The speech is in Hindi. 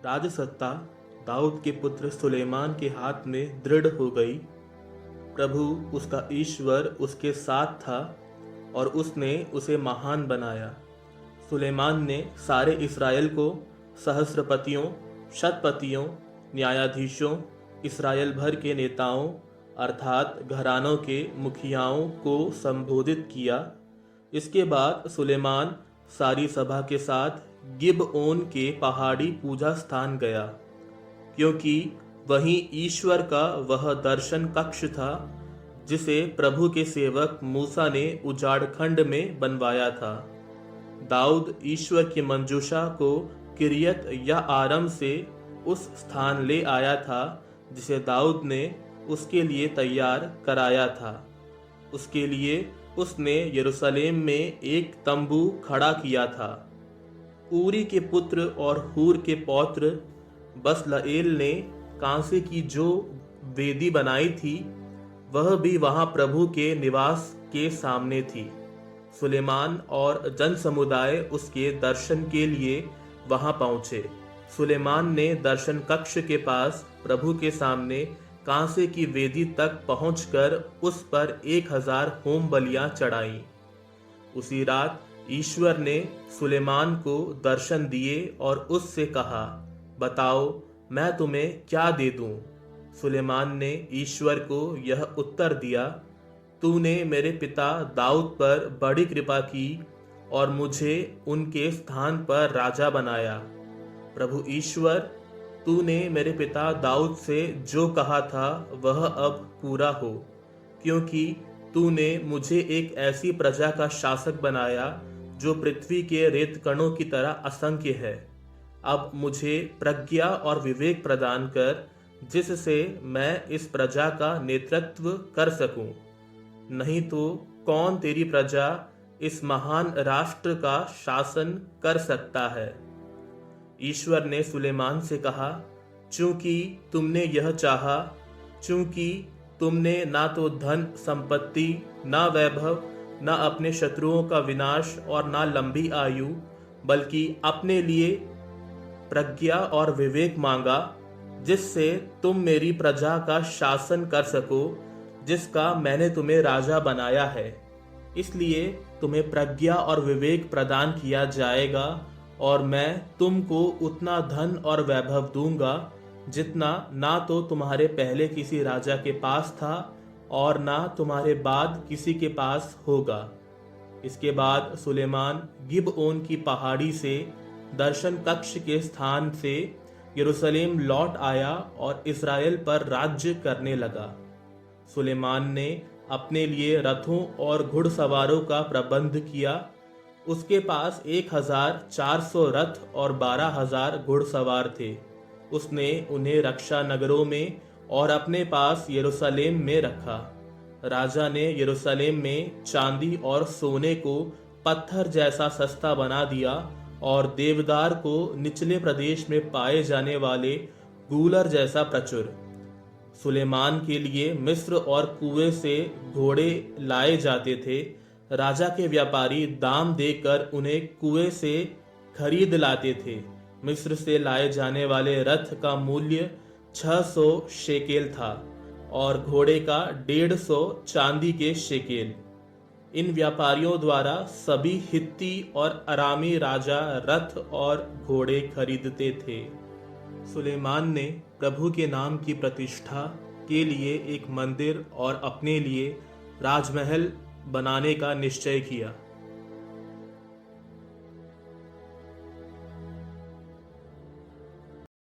राजसत्ता दाऊद के पुत्र सुलेमान के हाथ में दृढ़ हो गई। प्रभु उसका ईश्वर उसके साथ था और उसने उसे महान बनाया। सुलेमान ने सारे इस्राएल को सहस्रपतियों, शतपतियों, न्यायाधीशों, इस्राएल भर के नेताओं अर्थात घरानों के मुखियाओं को संबोधित किया। इसके बाद सुलेमान सारी सभा के साथ गिबओन के पहाड़ी पूजा स्थान गया, क्योंकि वहीं ईश्वर का वह दर्शन कक्ष था जिसे प्रभु के सेवक मूसा ने उजाड़ खंड में बनवाया था। दाऊद ईश्वर की मंजूषा को किरियत या आरम से उस स्थान ले आया था जिसे दाऊद ने उसके लिए तैयार कराया था। उसके लिए उसने यरूशलेम में एक तंबू खड़ा किया था। ऊरी के पुत्र और हूर के पौत्र बसलएल ने कांसे की जो वेदी बनाई थी वह भी वहां प्रभु के निवास के सामने थी। सुलेमान और जन समुदाय उसके दर्शन के लिए वहां पहुंचे। सुलेमान ने दर्शन कक्ष के पास प्रभु के सामने कांसे की वेदी तक पहुंचकर उस पर 1000 होम बलियां चढ़ाई। उसी रात ईश्वर ने सुलेमान को दर्शन दिए और उससे कहा, बताओ मैं तुम्हें क्या दे दूं? सुलेमान ने ईश्वर को यह उत्तर दिया, तूने मेरे पिता दाऊद पर बड़ी कृपा की और मुझे उनके स्थान पर राजा बनाया। प्रभु ईश्वर, तूने मेरे पिता दाऊद से जो कहा था वह अब पूरा हो, क्योंकि तूने मुझे एक ऐसी प्रजा का शासक बनाया जो पृथ्वी के रेत कणों की तरह असंख्य है। अब मुझे प्रज्ञा और विवेक प्रदान कर, जिससे मैं इस प्रजा का नेतृत्व कर सकूं। नहीं तो कौन तेरी प्रजा इस महान राष्ट्र का शासन कर सकता है? ईश्वर ने सुलेमान से कहा, चूंकि तुमने यह चाहा, चूंकि तुमने ना तो धन संपत्ति, ना वैभव, ना अपने शत्रुओं का विनाश और ना लंबी आयु, बल्कि अपने लिए प्रज्ञा और विवेक मांगा, जिससे तुम मेरी प्रजा का शासन कर सको, जिसका मैंने तुम्हें राजा बनाया है। इसलिए तुम्हें प्रज्ञा और विवेक प्रदान किया जाएगा और मैं तुमको उतना धन और वैभव दूंगा जितना ना तो तुम्हारे पहले किसी राजा के पास था और ना तुम्हारे बाद किसी के पास होगा। इसके बाद सुलेमान गिबओन की पहाड़ी से दर्शन कक्ष के स्थान से यरूशलेम लौट आया और इस्राएल पर राज्य करने लगा। सुलेमान ने अपने लिए रथों और घुड़सवारों का प्रबंध किया। उसके पास 1400 रथ और 12000 घुड़सवार थे। उसने उन्हें रक्षा नगरों में और अपने पास यरूशलेम में रखा। राजा ने यरूशलेम में चांदी और सोने को पत्थर जैसा सस्ता बना दिया और देवदार को निचले प्रदेश में पाए जाने वाले गूलर जैसा प्रचुर। सुलेमान के लिए मिस्र और कुएं से घोड़े लाए जाते थे। राजा के व्यापारी दाम देकर उन्हें कुएं से खरीद लाते थे। मिस्र से लाए जाने वाले रथ का मूल्य 600 शेकेल था और घोड़े का 150 चांदी के शेकेल। इन व्यापारियों द्वारा सभी हित्ती और अरामी राजा रथ और घोड़े खरीदते थे। सुलेमान ने प्रभु के नाम की प्रतिष्ठा के लिए एक मंदिर और अपने लिए राजमहल बनाने का निश्चय किया।